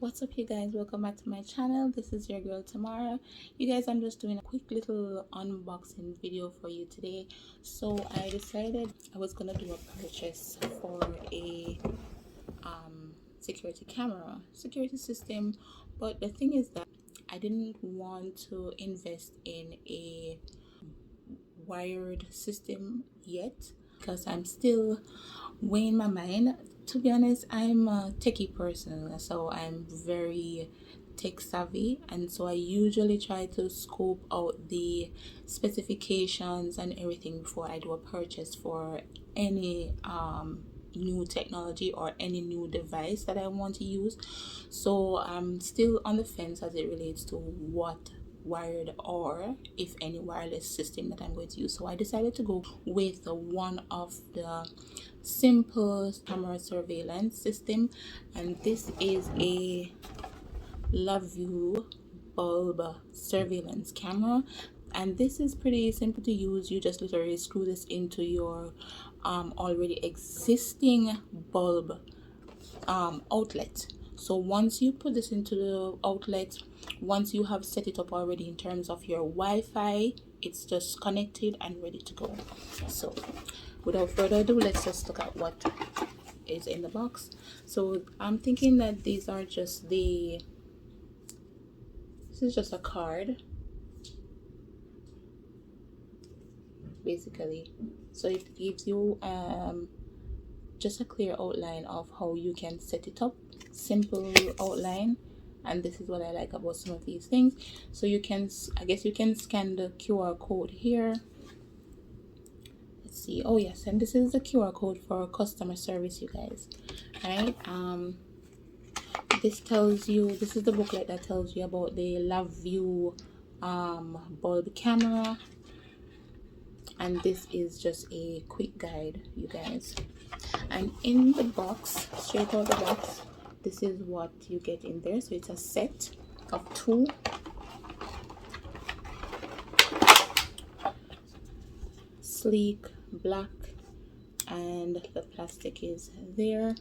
What's up, you guys? Welcome back to my channel. This is your girl Tamara. You guys, I'm just doing a quick little unboxing video for you today. So I decided I was gonna do a purchase for a security system, but the thing is that I didn't want to invest in a wired system yet because I'm still weighing my mind. To be honest, I'm a techie person, so I'm very tech savvy, and so I usually try to scope out the specifications and everything before I do a purchase for any new technology or any new device that I want to use. So I'm still on the fence as it relates to what wired or if any wireless system that I'm going to use. So I decided to go with one of the simple camera surveillance system, and this is a Luvs bulb surveillance camera, and this is pretty simple to use. You just literally screw this into your already existing bulb outlet. So once you put this into the outlet, once you have set it up already in terms of your Wi-Fi, it's just connected and ready to go. So without further ado, let's just look at what is in the box. So I'm thinking that these are just this is just a card basically. So it gives you just a clear outline of how you can set it up, simple outline. And this is what I like about some of these things. So you can, I guess you can scan the QR code here. Let's see. Oh yes, and this is the QR code for customer service, you guys. Right? This tells you, this is the booklet that tells you about the Luvs bulb camera. And this is just a quick guide, you guys. And in the box, straight out the box, this is what you get in there. So it's a set of 2. Sleek black, and the plastic is there.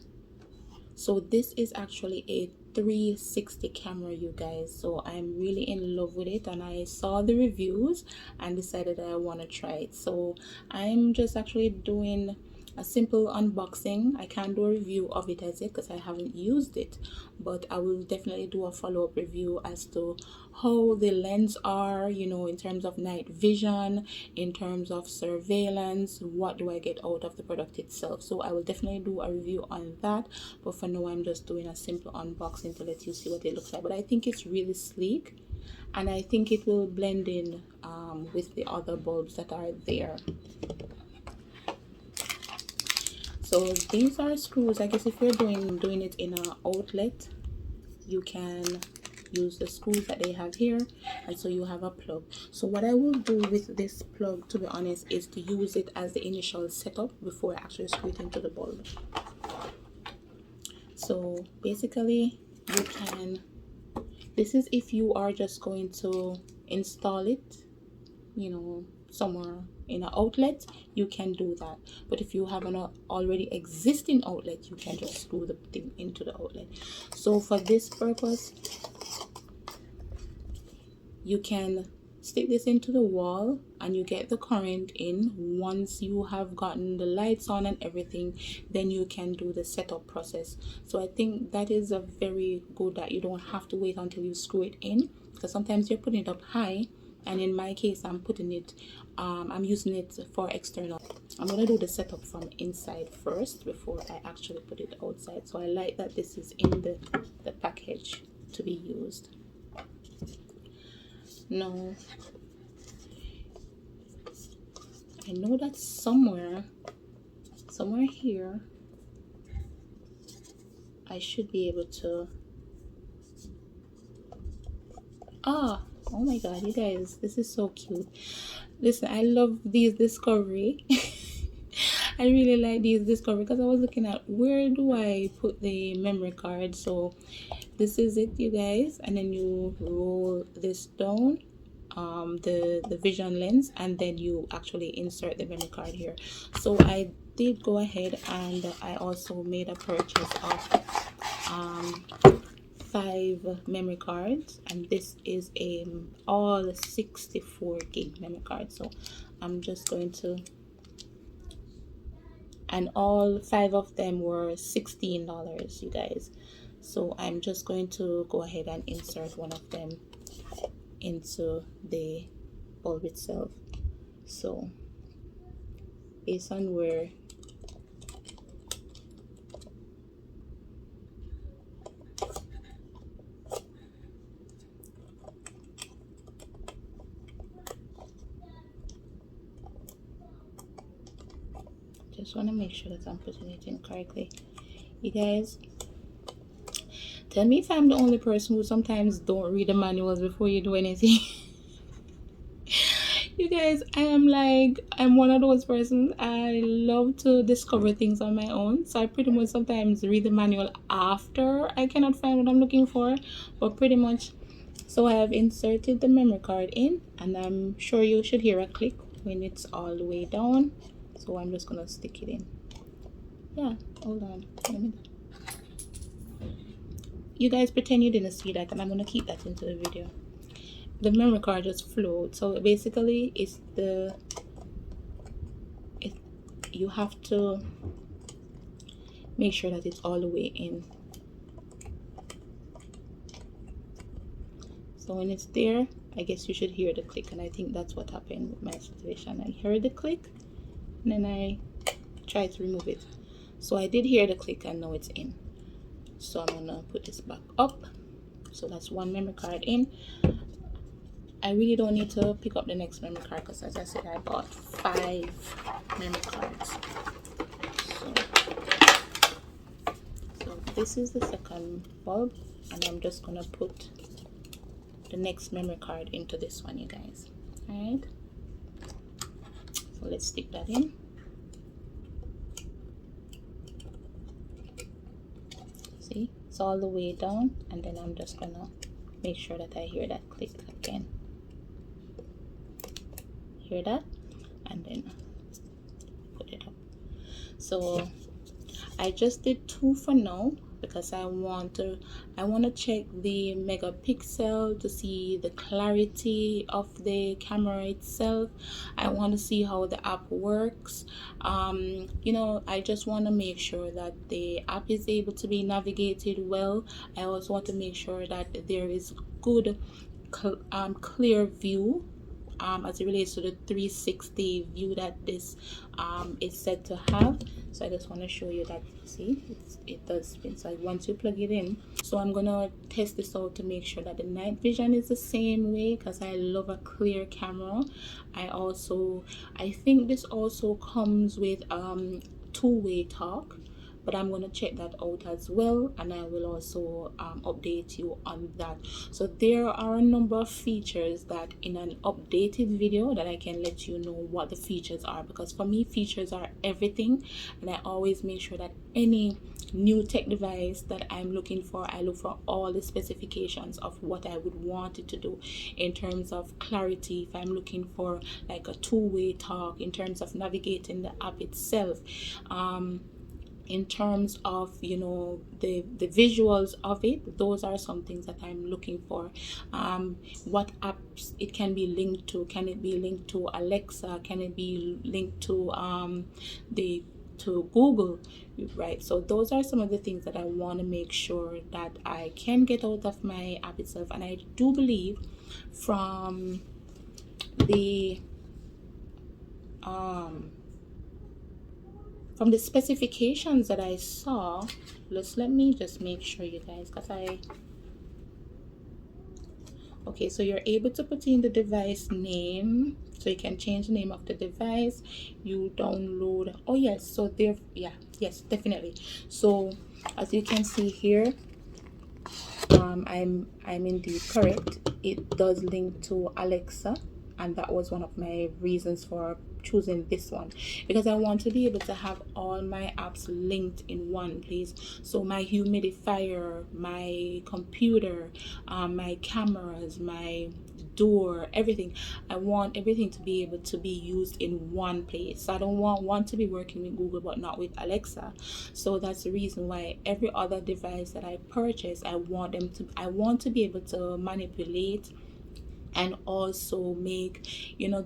So this is actually a 360 camera, you guys. So I'm really in love with it, and I saw the reviews and decided that I want to try it. So I'm just actually doing a simple unboxing. I can't do a review of it as yet because I haven't used it, but I will definitely do a follow-up review as to how the lens are, you know, in terms of night vision, in terms of surveillance, what do I get out of the product itself. So I will definitely do a review on that, but for now I'm just doing a simple unboxing to let you see what it looks like. But I think it's really sleek, and I think it will blend in with the other bulbs that are there. So these are screws. I guess if you're doing it in an outlet, you can use the screws that they have here, and so you have a plug. So what I will do with this plug, to be honest, is to use it as the initial setup before I actually screw it into the bulb. So basically you can, this is if you are just going to install it, you know, somewhere in an outlet, you can do that. But if you have an already existing outlet, you can just screw the thing into the outlet. So for this purpose, you can stick this into the wall and you get the current in. Once you have gotten the lights on and everything, then you can do the setup process. So I think that is a very good, that you don't have to wait until you screw it in, because sometimes you're putting it up high, and in my case I'm putting it I'm using it for external. I'm gonna do the setup from inside first before I actually put it outside. So I like that this is in the package to be used. Now I know that somewhere here I should be able to, oh my god, you guys, this is so cute. Listen, I love these Discovery. I really like these Discovery because I was looking at where do I put the memory card. So this is it, you guys, and then you roll this down, the vision lens, and then you actually insert the memory card here. So I did go ahead and I also made a purchase of 5 memory cards, and this is a all 64 gig memory card. So I'm just going to, and all 5 of them were $16, you guys. So I'm just going to go ahead and insert one of them into the bulb itself. So based on where just want to make sure that I'm putting it in correctly. You guys, tell me if I'm the only person who sometimes don't read the manuals before you do anything. You guys, I'm one of those persons. I love to discover things on my own, so I pretty much sometimes read the manual after I cannot find what I'm looking for. But pretty much, so I have inserted the memory card in, and I'm sure you should hear a click when it's all the way down. So I'm just gonna stick it in. Yeah, hold on, let me, you guys pretend you didn't see that, and I'm gonna keep that into the video. The memory card just flowed. So basically it's you have to make sure that it's all the way in. So when it's there, I guess you should hear the click, and I think that's what happened with my situation. I heard the click and then I tried to remove it. So I did hear the click and now it's in. So I'm gonna put this back up. So that's one memory card in. I really don't need to pick up the next memory card because, as I said, I bought 5 memory cards. So this is the second bulb, and I'm just gonna put the next memory card into this one, you guys. All right. So let's stick that in. See, it's all the way down, and then I'm just gonna make sure that I hear that click again. Hear that, and then put it up. So I just did 2 for now because I want to check the megapixel to see the clarity of the camera itself. I want to see how the app works. You know, I just want to make sure that the app is able to be navigated well. I also want to make sure that there is good clear view as it relates to the 360 view that this is said to have. So I just want to show you that. See, it does spin. So once you plug it in, so I'm gonna test this out to make sure that the night vision is the same way, because I love a clear camera. I think this also comes with two-way talk, but I'm going to check that out as well, and I will also update you on that. So there are a number of features that in an updated video that I can let you know what the features are, because for me features are everything, and I always make sure that any new tech device that I'm looking for, I look for all the specifications of what I would want it to do in terms of clarity. If I'm looking for like a two-way talk, in terms of navigating the app itself, in terms of, you know, the visuals of it, those are some things that I'm looking for. What apps it can be linked to. Can it be linked to Alexa? Can it be linked to to Google, right? So those are some of the things that I want to make sure that I can get out of my app itself. And I do believe from the specifications that I saw, let me just make sure, you guys, because okay, so you're able to put in the device name, so you can change the name of the device. You download, oh yes, so there, yeah, yes, definitely. So as you can see here, I'm indeed correct. It does link to Alexa, and that was one of my reasons for choosing this one, because I want to be able to have all my apps linked in one place. So my humidifier, my computer, my cameras, my door, everything. I want everything to be able to be used in one place. I don't want to be working with Google but not with Alexa. So that's the reason why every other device that I purchase, I want to be able to manipulate and also make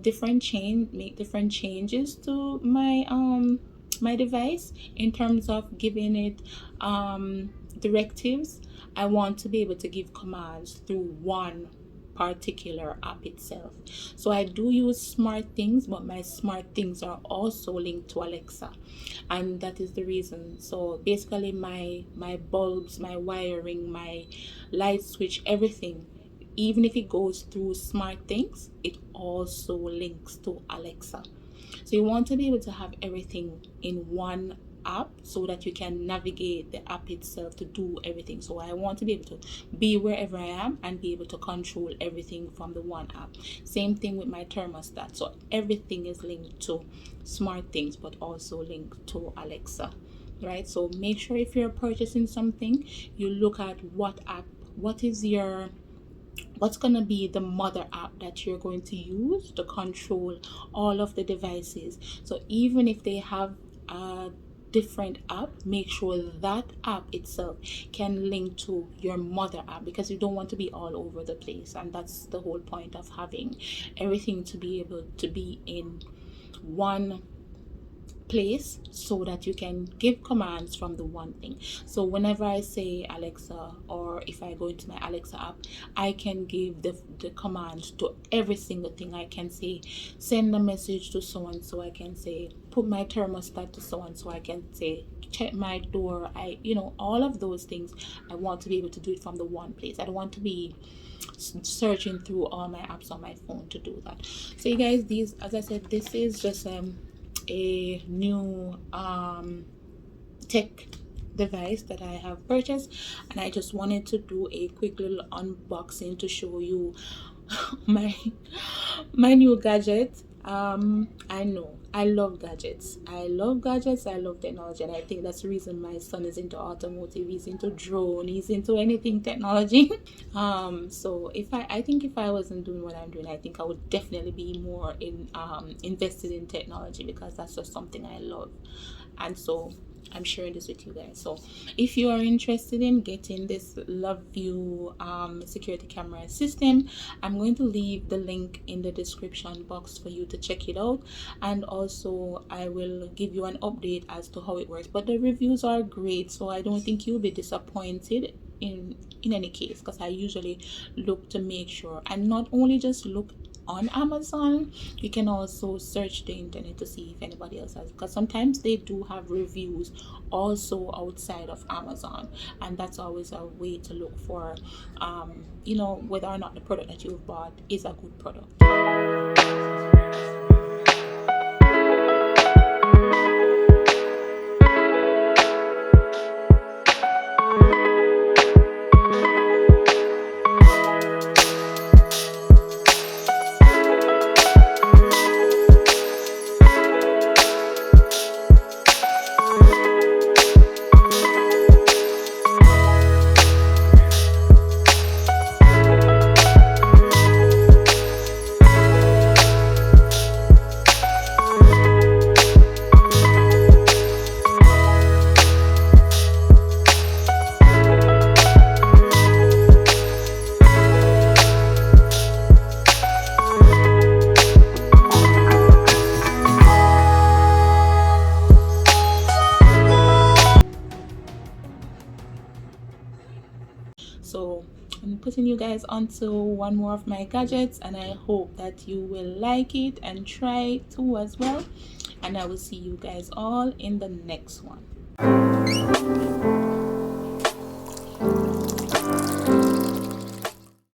different changes to my device in terms of giving it directives. I want to be able to give commands through one particular app itself. So I do use smart things, but my smart things are also linked to Alexa, and that is the reason. So basically my bulbs, my wiring, my light switch, everything, even if it goes through smart things, it also links to Alexa. So you want to be able to have everything in one app so that you can navigate the app itself to do everything. So I want to be able to be wherever I am and be able to control everything from the one app. Same thing with my thermostat. So everything is linked to smart things but also linked to Alexa, right? So make sure if you're purchasing something, you look at what app, what's going to be the mother app that you're going to use to control all of the devices. So even if they have a different app, make sure that app itself can link to your mother app, because you don't want to be all over the place, and that's the whole point of having everything to be able to be in one place so that you can give commands from the one thing. So whenever I say Alexa, or if I go into my Alexa app, I can give the commands to every single thing. I can say send a message to someone, so I can say put my thermostat to someone, so I can say check my door. All of those things, I want to be able to do it from the one place. I don't want to be searching through all my apps on my phone to do that. So you guys, these, as I said, this is just a new tech device that I have purchased, and I just wanted to do a quick little unboxing to show you my new gadget. I know I love gadgets. I love technology, and I think that's the reason my son is into automotive. He's into drone, he's into anything technology. So I think if I wasn't doing what I'm doing, I think I would definitely be more invested in technology, because that's just something I love. And so I'm sharing this with you guys. So if you are interested in getting this LoveView security camera system, I'm going to leave the link in the description box for you to check it out, and also I will give you an update as to how it works. But the reviews are great, so I don't think you'll be disappointed in any case, because I usually look to make sure, and not only just look on Amazon, you can also search the internet to see if anybody else has, because sometimes they do have reviews also outside of Amazon, and that's always a way to look for whether or not the product that you've bought is a good product. So I'm putting you guys onto one more of my gadgets, and I hope that you will like it and try it too as well, and I will see you guys all in the next one.